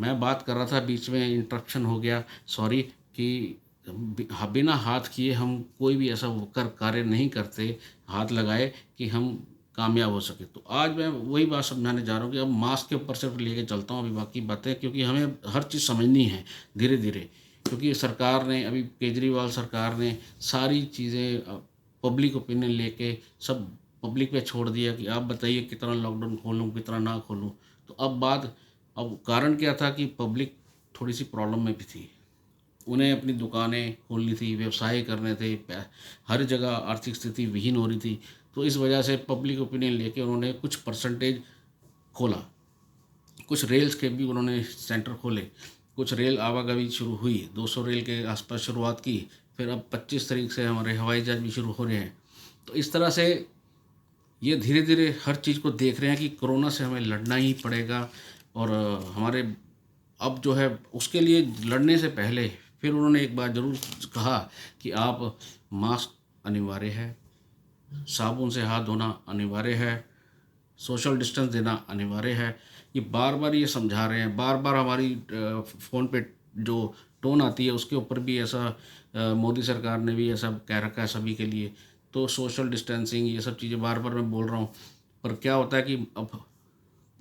मैं बात कर रहा था, बीच में इंटरप्शन हो गया, सॉरी। कि बिना हाथ किए हम कोई भी ऐसा कर कार्य नहीं करते, हाथ लगाए कि हम कामयाब हो सके। तो आज मैं वही बात समझाने जा रहा हूँ कि अब मास्क के ऊपर सिर्फ लेके चलता हूँ अभी बाकी बातें, क्योंकि हमें हर चीज़ समझनी है धीरे धीरे। क्योंकि सरकार ने, अभी केजरीवाल सरकार ने सारी चीज़ें पब्लिक ओपिनियन लेके सब पब्लिक पे छोड़ दिया कि आप बताइए कितना लॉकडाउन खोलूँ कितना ना खोलूँ। तो अब कारण क्या था कि पब्लिक थोड़ी सी प्रॉब्लम में भी थी। उन्हें अपनी दुकानें खोलनी थी, व्यवसाय करने थे, हर जगह आर्थिक स्थिति विहीन हो रही थी। तो इस वजह से पब्लिक ओपिनियन लेके उन्होंने कुछ परसेंटेज खोला। कुछ रेल्स के भी उन्होंने सेंटर खोले, कुछ रेल आवागमन शुरू हुई, 200 रेल के आसपास शुरुआत की। फिर अब 25 तारीख से हमारे हवाई जहाज भी शुरू हो रहे हैं। तो इस तरह से ये धीरे धीरे हर चीज़ को देख रहे हैं कि कोरोना से हमें लड़ना ही पड़ेगा। और हमारे अब जो है उसके लिए लड़ने से पहले फिर उन्होंने एक बात ज़रूर कहा कि आप मास्क अनिवार्य है, साबुन से हाथ धोना अनिवार्य है, सोशल डिस्टेंस देना अनिवार्य है। ये बार बार ये समझा रहे हैं, बार बार हमारी फ़ोन पे जो टोन आती है उसके ऊपर भी ऐसा मोदी सरकार ने भी ऐसा कह रखा है सभी के लिए। तो सोशल डिस्टेंसिंग ये सब चीज़ें बार बार मैं बोल रहा हूँ। पर क्या होता है कि अब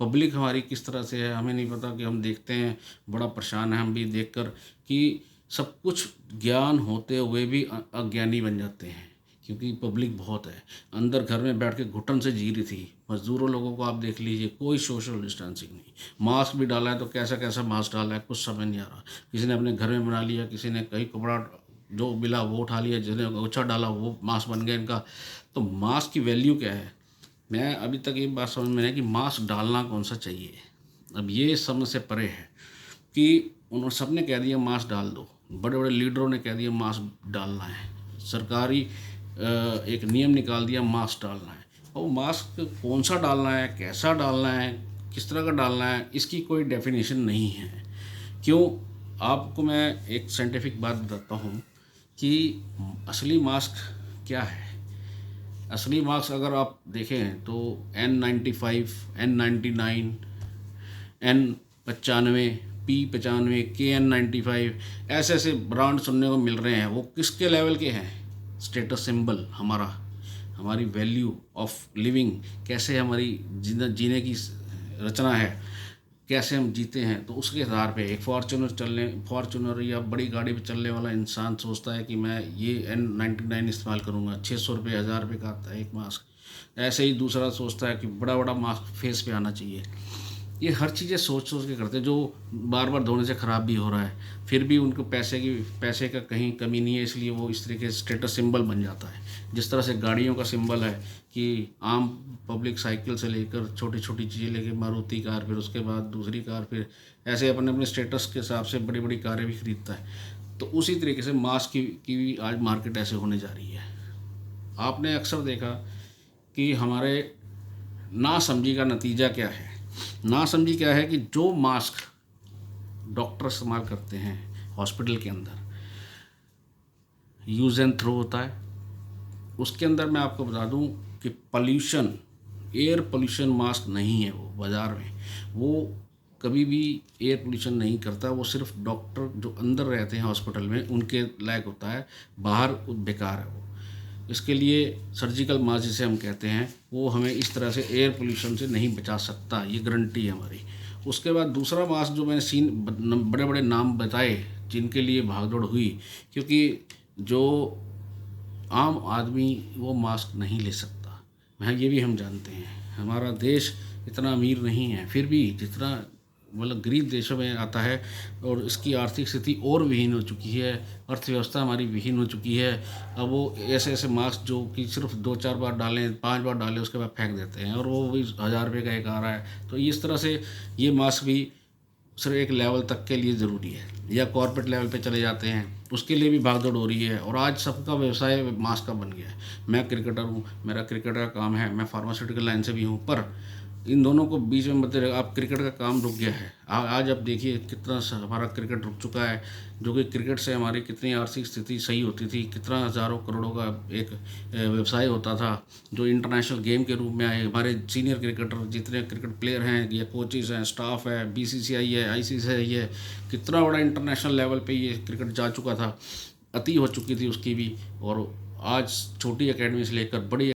पब्लिक हमारी किस तरह से है हमें नहीं पता, कि हम देखते हैं बड़ा परेशान है हम भी देखकर कि सब कुछ ज्ञान होते हुए भी अज्ञानी बन जाते हैं। क्योंकि पब्लिक बहुत है, अंदर घर में बैठ के घुटन से जी रही थी। मजदूरों लोगों को आप देख लीजिए, कोई सोशल डिस्टेंसिंग नहीं। मास्क भी डाला है तो कैसा कैसा मास्क डाला है कुछ समझ नहीं आ रहा। किसी ने अपने घर में बना लिया, किसी ने कहीं कपड़ा जो मिला वो उठा लिया, जिसने ओछा डाला वो मास्क बन गया इनका। तो मास्क की वैल्यू क्या है? मैं अभी तक ये बात समझ में नहीं है कि मास्क डालना कौन सा चाहिए। अब ये समझ से परे है कि उन्होंने सबने कह दिया मास्क डाल दो, बड़े बड़े लीडरों ने कह दिया मास्क डालना है, सरकारी एक नियम निकाल दिया मास्क डालना है। और मास्क कौन सा डालना है, कैसा डालना है, किस तरह का डालना है, इसकी कोई डेफिनेशन नहीं है। क्यों? आपको मैं एक साइंटिफिक बात बताता हूँ कि असली मास्क क्या है। असली मास्क अगर आप देखें तो N95, N99, N95, P95, KN95, ऐसे ऐसे ब्रांड सुनने को मिल रहे हैं। वो किसके लेवल के हैं? स्टेटस सिंबल हमारा, हमारी वैल्यू ऑफ लिविंग, कैसे हमारी जीने की रचना है, कैसे हम जीते हैं। तो उसके आधार पे एक फॉर्चूनर या बड़ी गाड़ी पे चलने वाला इंसान सोचता है कि मैं ये N99 इस्तेमाल करूँगा, 600 रुपये 1000 रुपये का आता है एक मास्क। ऐसे ही दूसरा सोचता है कि बड़ा बड़ा मास्क फेस पे आना चाहिए। ये हर चीज़ें सोच सोच के करते हैं, जो बार बार धोने से ख़राब भी हो रहा है। फिर भी उनको पैसे का कहीं कमी नहीं है, इसलिए वो इस तरीके से स्टेटस सिंबल बन जाता है। जिस तरह से गाड़ियों का सिंबल है कि आम पब्लिक साइकिल से लेकर छोटी छोटी चीज़ें लेके मारुति कार, फिर उसके बाद दूसरी कार, फिर ऐसे अपने अपने स्टेटस के हिसाब से बड़ी बड़ी कारें भी खरीदता है। तो उसी तरीके से मास्क की भी आज मार्केट ऐसे होने जा रही है। आपने अक्सर देखा कि हमारे नासमझी का नतीजा क्या है। नासमझी क्या है कि जो मास्क डॉक्टर इस्तेमाल करते हैं हॉस्पिटल के अंदर, यूज़ एंड थ्रो होता है, उसके अंदर मैं आपको बता दूं कि पॉल्यूशन, एयर पोल्यूशन मास्क नहीं है। वो बाज़ार में वो कभी भी एयर पोल्यूशन नहीं करता। वो सिर्फ डॉक्टर जो अंदर रहते हैं हॉस्पिटल में उनके लायक होता है, बाहर बेकार है वो। इसके लिए सर्जिकल मास्क जिसे हम कहते हैं वो हमें इस तरह से एयर पोल्यूशन से नहीं बचा सकता, ये गारंटी है हमारी। उसके बाद दूसरा मास्क जो मैंने बड़े बड़े नाम बताए जिनके लिए भागदौड़ हुई, क्योंकि जो आम आदमी वो मास्क नहीं ले सकता। वहाँ ये भी हम जानते हैं हमारा देश इतना अमीर नहीं है, फिर भी जितना मतलब गरीब देशों में आता है और इसकी आर्थिक स्थिति और विहीन हो चुकी है, अर्थव्यवस्था हमारी विहीन हो चुकी है। अब वो ऐसे ऐसे मास्क जो कि सिर्फ 2-4 बार डालें, 5 बार डालें उसके बाद फेंक देते हैं, और वो भी 1000 रुपये का एक आ रहा है। तो इस तरह से ये मास्क भी सिर्फ एक लेवल तक के लिए ज़रूरी है, या कॉर्पोरेट लेवल पे चले जाते हैं उसके लिए भी भागदौड़ हो रही है। और आज सबका व्यवसाय मास्क का बन गया है। मैं क्रिकेटर हूँ, मेरा क्रिकेटर का काम है, मैं फार्मास्यूटिकल लाइन से भी हूँ, पर इन दोनों को बीच में मध्य अब क्रिकेट का काम रुक गया है। आज आप देखिए कितना हमारा क्रिकेट रुक चुका है, जो कि क्रिकेट से हमारी कितनी आर्थिक स्थिति सही होती थी, कितना हज़ारों करोड़ों का एक व्यवसाय होता था, जो इंटरनेशनल गेम के रूप में आए। हमारे सीनियर क्रिकेटर जितने क्रिकेट प्लेयर हैं या कोचेज़ हैं, स्टाफ है, बीसीसीआई है, आईसीसीआई है, कितना बड़ा इंटरनेशनल लेवल पे ये क्रिकेट जा चुका था, अति हो चुकी थी उसकी भी। और आज छोटी एकेडमी से लेकर बड़ी